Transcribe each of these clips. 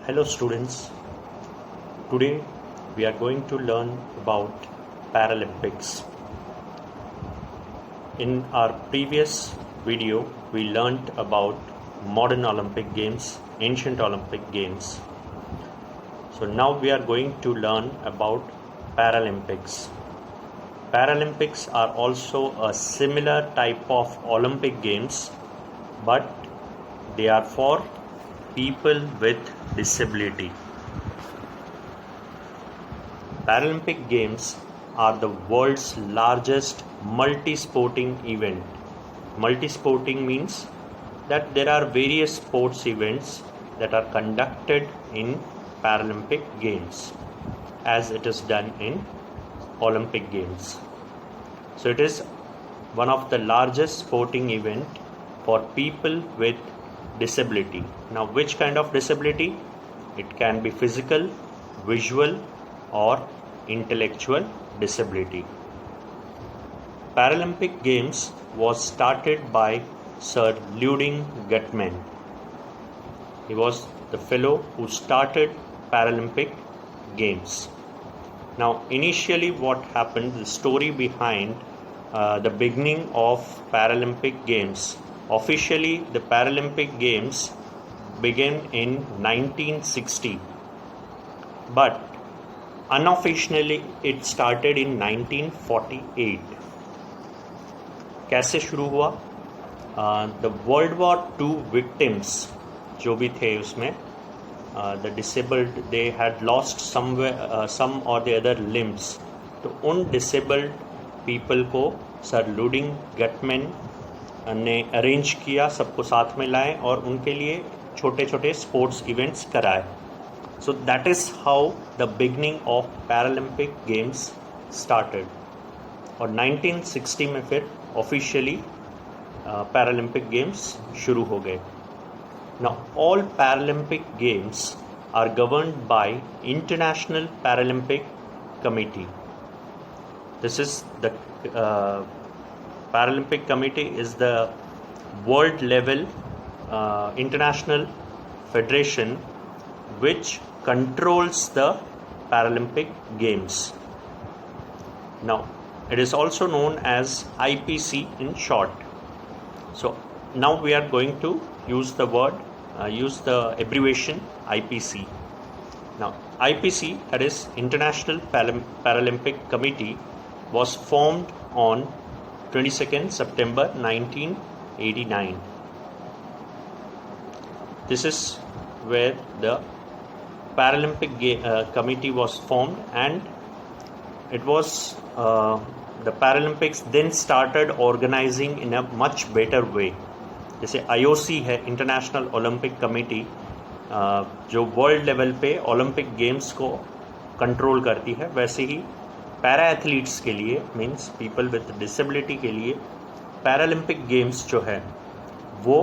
Hello students, today we are going to learn about Paralympics. In our previous video, we learnt about modern Olympic Games, ancient Olympic Games. So now we are going to learn about Paralympics. Paralympics are also a similar type of Olympic Games, but they are for people with disability. Paralympic Games are the world's largest multi-sporting event. Multi-sporting means that there are various sports events that are conducted in Paralympic Games as it is done in Olympic Games. So it is one of the largest sporting event for people with disability. Now, which kind of disability? It can be physical, visual, or intellectual disability. Paralympic Games was started by Sir Ludwig Guttmann. He was the fellow who started Paralympic Games. Now, initially what happened, the story behind the beginning of Paralympic Games. Officially, the Paralympic Games began in 1960, but unofficially it started in 1948. कैसे शुरू हुआ? The World War II victims जो भी थे उसमें, the disabled, they had lost somewhere some or the other limbs. तो उन disabled people को सर लुडिंग गटमैन ने अरेंज किया, सबको साथ में लाए और उनके लिए छोटे छोटे स्पोर्ट्स इवेंट्स कराए. So that is how the beginning of Paralympic games started. और 1960 में फिर ऑफिशियली पैरालंपिक गेम्स शुरू हो गए. Now all Paralympic games are governed by International Paralympic Committee. This is the Paralympic Committee is the world level international federation which controls the Paralympic Games. Now, it is also known as IPC in short. So, now we are going to use the abbreviation IPC. Now, IPC, that is International Paralympic Committee, was formed on 22nd September 1989. This is where the Paralympic Committee was formed, and it was the Paralympics then started organizing in a much better way. जैसे IOC है, international Olympic committee, जो world level पे Olympic games को control करती है, वैसे ही para athletes के लिए, मीन्स पीपल विद डिसेबिलिटी के लिए, पैरालंपिक गेम्स जो है वो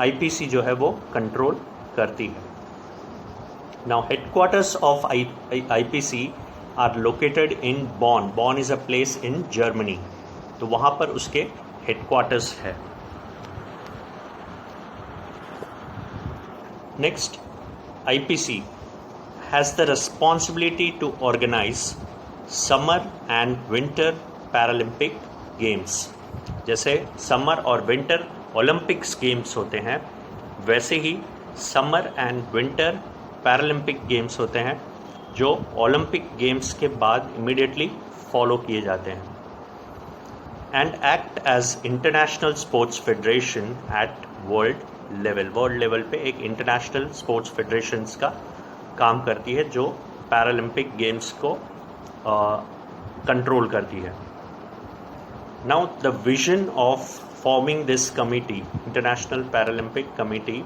आईपीसी जो है वो कंट्रोल करती है. Now headquarters of IPC are located in Bonn. Bonn is a place in Germany. तो वहाँ पर उसके हेडक्वार्टर्स है. Next, IPC has the responsibility to organize summer and winter Paralympic Games. जैसे समर और विंटर ओलंपिक्स गेम्स होते हैं, वैसे ही summer and winter Paralympic games होते हैं जो ओलंपिक गेम्स के बाद इमीडिएटली फॉलो किए जाते हैं. And act as international sports federation at world level. World level पे एक इंटरनेशनल स्पोर्ट्स फेडरेशंस का काम करती है जो पैरालंपिक गेम्स को कंट्रोल करती है. Now the vision of forming this committee, International Paralympic Committee,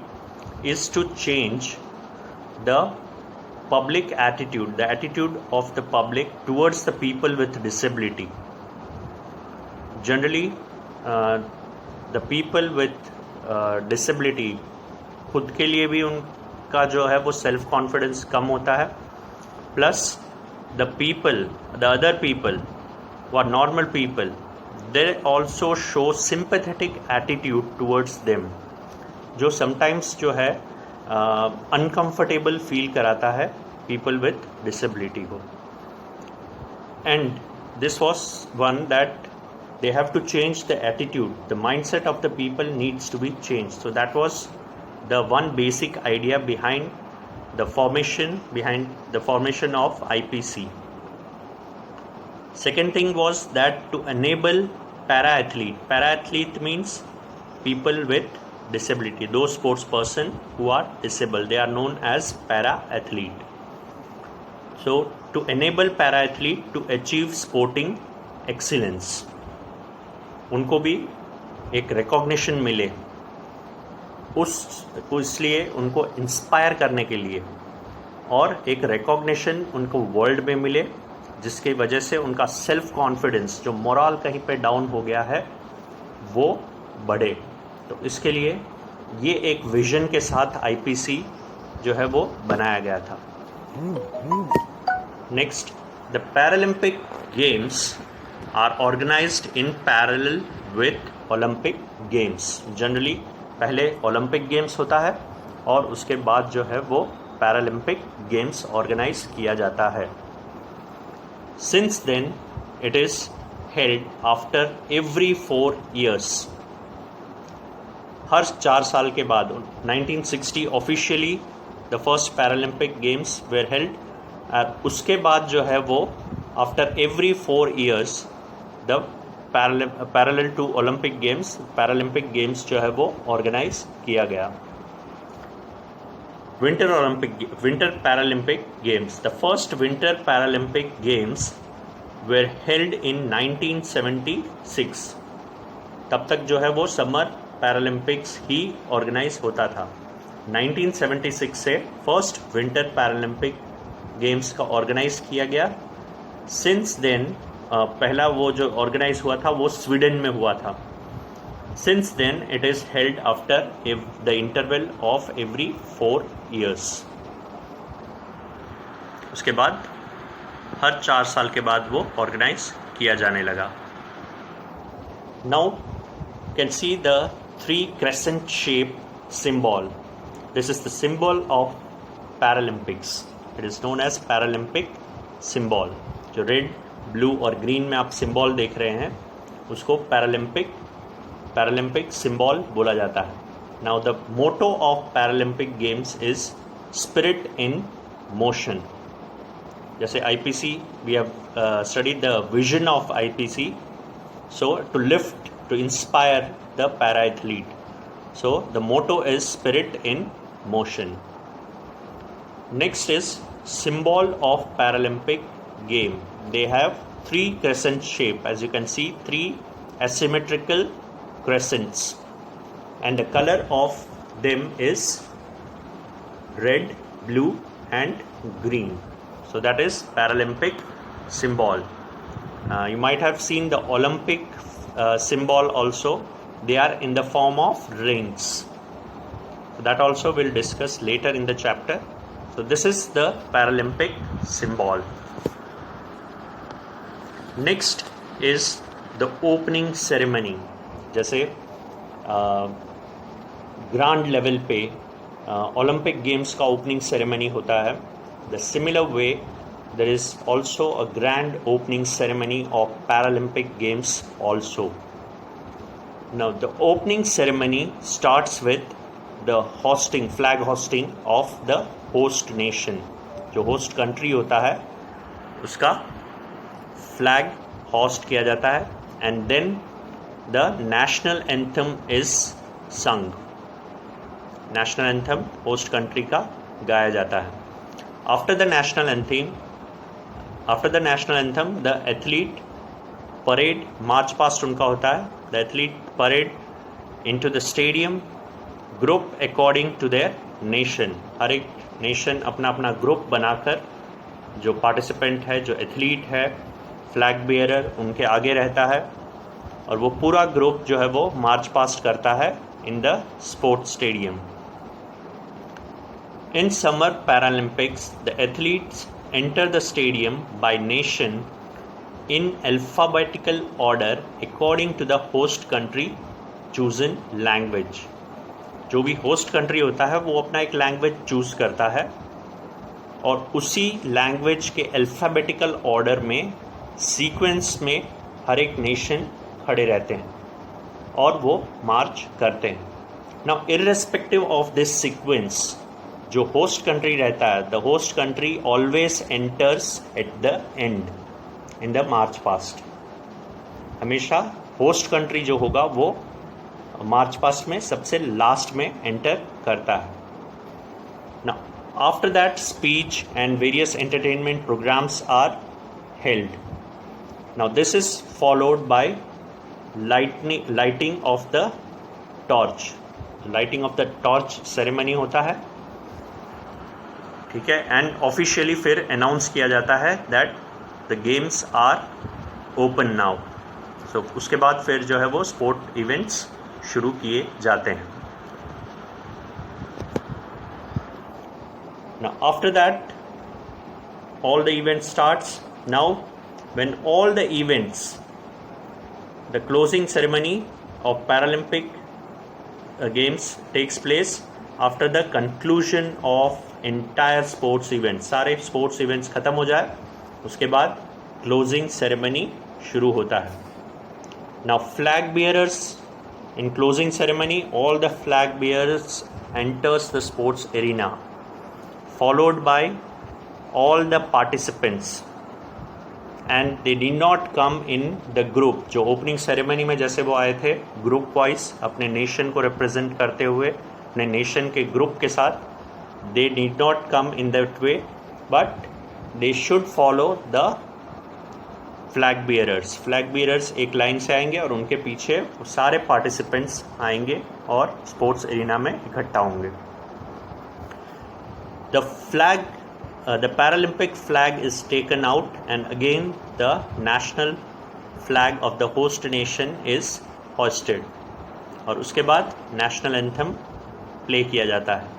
is to change the public attitude, the attitude of the public towards the people with disability. Generally the people with disability खुद के लिए भी उनका जो है वो self confidence कम होता है, plus the other people who are normal people, they also show sympathetic attitude towards them, जो sometimes जो है अनकंफर्टेबल फील कराता है पीपल विथ डिसेबिलिटी को. And this was one that they have to change the attitude, the mindset of the people needs to be changed. So that was the one basic idea behind the formation of IPC. Second thing was that to enable para-athlete means people with disability, those sports person who are disabled, they are known as para-athlete. So to enable para-athlete to achieve sporting excellence, उनको भी एक recognition मिले, इसलिए उनको inspire करने के लिए, और एक रिकॉग्निशन उनको वर्ल्ड में मिले जिसकी वजह से उनका सेल्फ कॉन्फिडेंस, जो मोरल कहीं पे डाउन हो गया है, वो बढ़े. तो इसके लिए ये एक विजन के साथ IPC जो है वो बनाया गया था. Next, the Paralympic games are organized in parallel with Olympic Games. Generally पहले ओलंपिक गेम्स होता है और उसके बाद जो है वो पैरालंपिक गेम्स ऑर्गेनाइज किया जाता है. Since then it is held after every 4 years. हर 4 साल के बाद 1960 officially the first Paralympic games were held. उसके बाद जो है वो after every 4 years the parallel to Olympic games, Paralympic games जो है वो ऑर्गेनाइज किया गया. Winter Paralympic games, the first winter Paralympic games were held in 1976. तब तक जो है वो समर पैरालंपिक्स ही ऑर्गेनाइज होता था. 1976 से फर्स्ट विंटर पैरालंपिक गेम्स का ऑर्गेनाइज किया गया. सिंस देन पहला वो जो ऑर्गेनाइज हुआ था वो स्वीडन में हुआ था. Since then it is held after the interval of every 4 years. उसके बाद हर 4 साल के बाद वो ऑर्गेनाइज किया जाने लगा. Now can see the 3 crescent shape symbol. This is the symbol of Paralympics. It is known as Paralympic symbol. जो रेड, ब्लू और ग्रीन में आप सिंबल देख रहे हैं उसको पैरालंपिक सिंबल बोला जाता है. Now the motto of Paralympic games is spirit in motion. जैसे IPC we have studied the vision of IPC, so to lift, to inspire the para athlete. So the motto is spirit in motion. Next is symbol of Paralympic game. They have 3 crescent shape, as you can see, 3 asymmetrical crescents, and the color of them is red, blue and green. So that is Paralympic symbol. You might have seen the Olympic symbol also. They are in the form of rings. So that also we'll discuss later in the chapter. So this is the Paralympic symbol. Next is the opening ceremony. जैसे grand level पे Olympic games का opening ceremony होता है, the similar way there is also a grand opening ceremony of Paralympic games also. Now the opening ceremony starts with the hosting, flag hosting of the host nation. जो host country होता है उसका flag host किया जाता है, and then the national anthem is sung. National anthem host country का गाया जाता है. After the national anthem the athlete parade, march past उनका होता है. The athlete parade into the stadium, group according to their nation. हर एक nation अपना अपना ग्रुप बनाकर, जो पार्टिसिपेंट है, जो एथलीट है, फ्लैग बियरर उनके आगे रहता है, और वो पूरा ग्रुप जो है वो मार्च पास्ट करता है in the sports stadium. In summer Paralympics the athletes enter the stadium by nation in alphabetical order according to the host country chosen language. जो भी होस्ट कंट्री होता है वो अपना एक लैंग्वेज चूज़ करता है और उसी लैंग्वेज के अल्फ़ाबेटिकल ऑर्डर में सीक्वेंस में हर एक नेशन खड़े रहते हैं और वो मार्च करते हैं. Now irrespective of this sequence, जो होस्ट कंट्री रहता है, the host country always enters at the and in the march past. हमेशा होस्ट कंट्री जो होगा वो मार्च पास्ट में सबसे लास्ट में एंटर करता है. Now after that speech and various entertainment programmes are held. Now this is followed by lighting of the torch. Lighting of the torch ceremony होता है, ठीक है. एंड ऑफिशियली फिर अनाउंस किया जाता है that the games are open now. So उसके बाद फिर जो है वो स्पोर्ट इवेंट्स शुरू किए जाते हैं. Now after that all the event starts. Now when all the events, the closing ceremony of Paralympic games takes place after the conclusion of entire sports events. सारे sports events ख़त्म हो जाए उसके बाद closing ceremony शुरू होता है. Now flag bearers, in closing ceremony all the flag bearers enters the sports arena followed by all the participants and they did not come in the group. जो opening ceremony में जैसे वो आए थे group wise अपने nation को represent करते हुए अपने nation के group के साथ, they did not come in that way but they should follow the flag bearers. Flag bearers एक लाइन से आएंगे और उनके पीछे सारे पार्टिसिपेंट्स आएंगे और स्पोर्ट्स एरिना में इकट्ठा होंगे. The flag, the Paralympic flag is taken out and again the national flag of the host nation is hosted और उसके बाद नेशनल एंथम प्ले किया जाता है.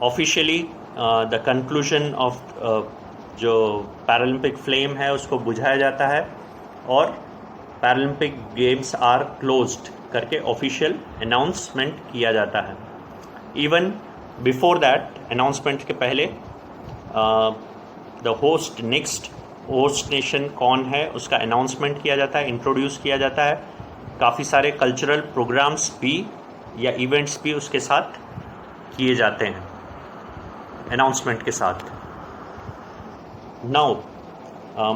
ऑफिशियली द कंक्लूजन ऑफ जो पैरालंपिक फ्लेम है उसको बुझाया जाता है और पैरालंपिक गेम्स आर क्लोज्ड करके ऑफिशियल अनाउंसमेंट किया जाता है. इवन बिफोर दैट अनाउंसमेंट के पहले the host next host nation कौन है उसका अनाउंसमेंट किया जाता है, इंट्रोड्यूस किया जाता है. काफ़ी सारे कल्चरल प्रोग्राम्स भी या इवेंट्स भी उसके साथ किए जाते हैं अनाउंसमेंट के साथ. Now,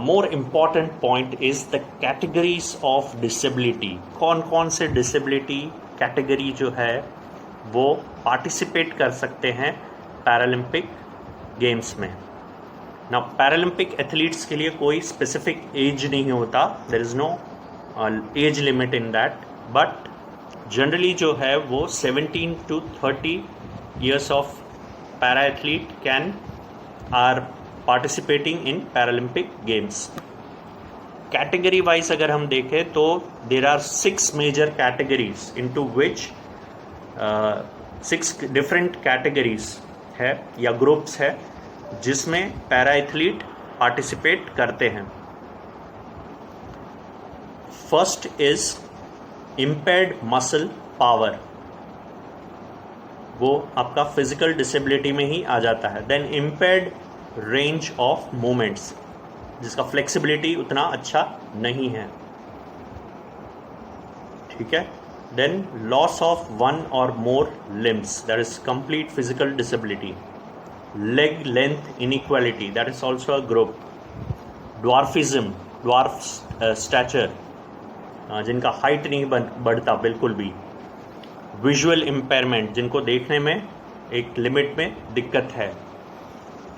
more important point is the categories of disability. कौन कौन से disability category जो है वो participate कर सकते हैं Paralympic Games में. Now, Paralympic athletes के लिए कोई specific age नहीं होता. There is no age limit in that. But generally जो है वो 17 to 30 years of para athlete are participating in Paralympic Games. Category wise अगर हम देखें तो there are 6 major categories into which 6 different categories है या groups है जिसमें पैरा एथलीट पार्टिसिपेट करते हैं. First is impaired muscle power, वो आपका फिजिकल डिसेबिलिटी में ही आ जाता है. Then impaired range of movements, जिसका फ्लेक्सिबिलिटी उतना अच्छा नहीं है, ठीक है. Then loss of 1 or more limbs, that is complete physical disability. Leg length inequality, that is also a group. Dwarfism, dwarf stature, जिनका हाइट नहीं बढ़ता बिल्कुल भी. विजुअल इम्पेयरमेंट, जिनको देखने में एक लिमिट में दिक्कत है.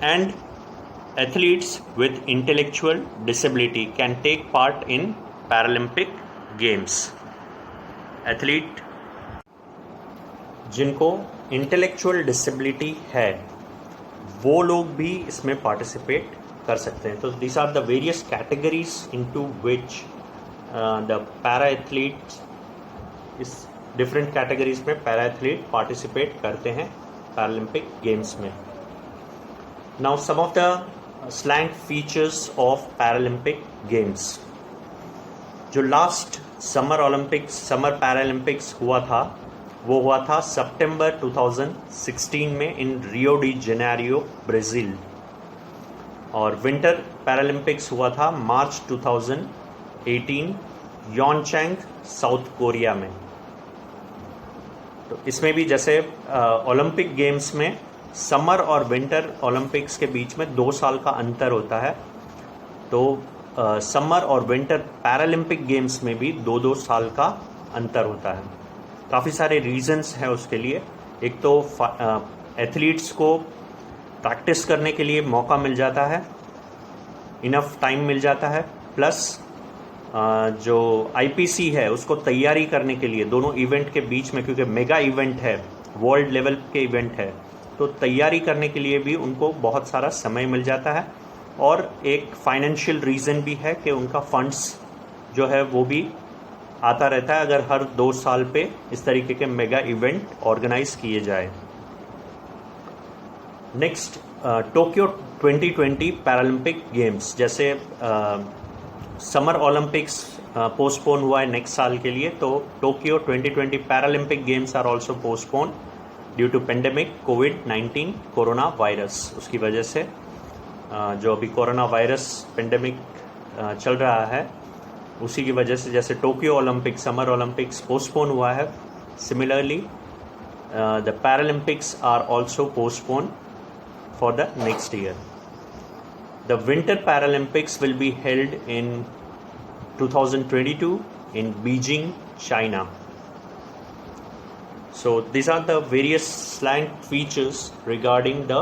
And athletes with intellectual disability can take part in Paralympic games. Athlete जिनको इंटेलेक्चुअल डिसेबिलिटी है वो लोग भी इसमें पार्टिसिपेट कर सकते हैं. तो these are the various categories into which the para athletes, इस डिफरेंट कैटेगरीज में पैरा एथलीट पार्टिसिपेट करते हैं पैरालंपिक गेम्स में. Now some of the slang features of Paralympic games. जो last summer Olympics, summer Paralympics हुआ था वो हुआ था सितंबर 2016 में in Rio de Janeiro, Brazil. और विंटर पैरालंपिक्स हुआ था मार्च 2018 योनचैंग, साउथ कोरिया में। तो इसमें भी जैसे ओलंपिक गेम्स में समर और विंटर ओलंपिक्स के बीच में 2 साल का अंतर होता है, तो समर और विंटर पैरालंपिक गेम्स में भी 2-2 साल का अंतर होता है। काफ़ी सारे रीजंस हैं उसके लिए। एक तो एथलीट्स को प्रैक्टिस करने के लिए मौका मिल जाता है, इनफ टाइम मिल जाता है, प्लस जो आईपीसी है उसको तैयारी करने के लिए दोनों इवेंट के बीच में, क्योंकि मेगा इवेंट है, वर्ल्ड लेवल के इवेंट है, तो तैयारी करने के लिए भी उनको बहुत सारा समय मिल जाता है। और एक फाइनेंशियल रीज़न भी है कि उनका फंड्स जो है वो भी आता रहता है अगर हर 2 साल पे इस तरीके के मेगा इवेंट ऑर्गेनाइज किए जाए। Next, Tokyo 2020 Paralympic games. जैसे समर ओलंपिक्स पोस्टपोन हुआ है नेक्स्ट साल के लिए, तो Tokyo 2020 Paralympic games are also postpone due to pandemic कोविड-19 कोरोना वायरस। उसकी वजह से जो अभी कोरोना वायरस पेंडेमिक चल रहा है, उसी की वजह से जैसे Tokyo Olympic, summer Olympics postpone हुआ है, similarly the Paralympics are also postpone for the next year. The Winter Paralympics will be held in 2022 in Beijing, China. So these are the various slang features regarding the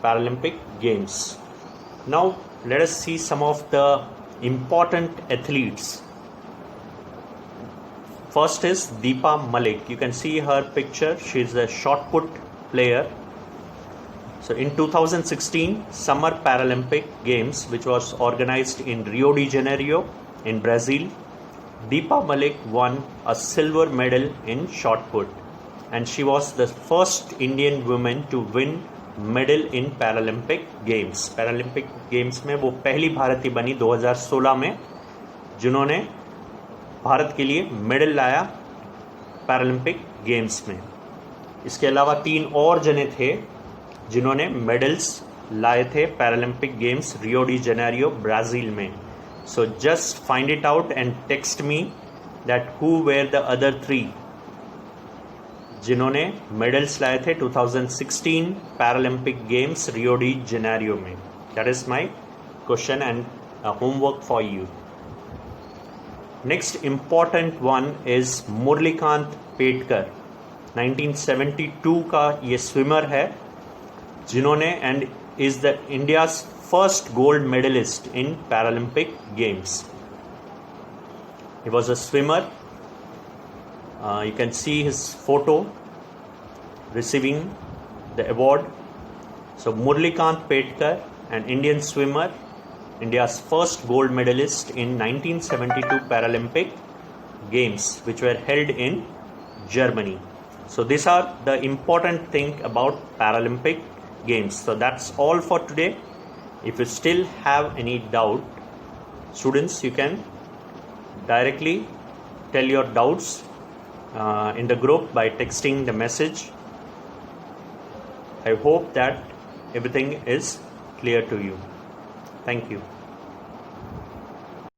Paralympic Games. Now let us see some of the important athletes. First is Deepa Malik. You can see her picture. She is a shot put player. So in 2016 Summer Paralympic Games, which was organized in Rio de Janeiro in Brazil, Deepa Malik won a silver medal in shot put, and she was the first Indian woman to win medal in Paralympic Games. Paralympic Games में वो पहली भारतीय बनी 2016 में जिन्होंने भारत के लिए medal लाया पैरालंपिक गेम्स में। इसके अलावा 3 और जने थे जिन्होंने मेडल्स लाए थे Paralympic games Rio de Janeiro, Brazil में। So just find it out and text me that who were the other 3 जिन्होंने मेडल्स लाए थे 2016 Paralympic games Rio de Janeiro में। That is my question and homework for you. Next important one is Murlikant Petkar. 1972 का ये swimmer है जिन्होंने and is the India's first gold medallist in Paralympic games. He was a swimmer. You can see his photo receiving the award. So Murlikant Petkar, an Indian swimmer, India's first gold medalist in 1972 Paralympic Games, which were held in Germany. So these are the important thing about Paralympic Games. So that's all for today. If you still have any doubt, students, you can directly tell your doubts in the group by texting the message. I hope that everything is clear to you. Thank you.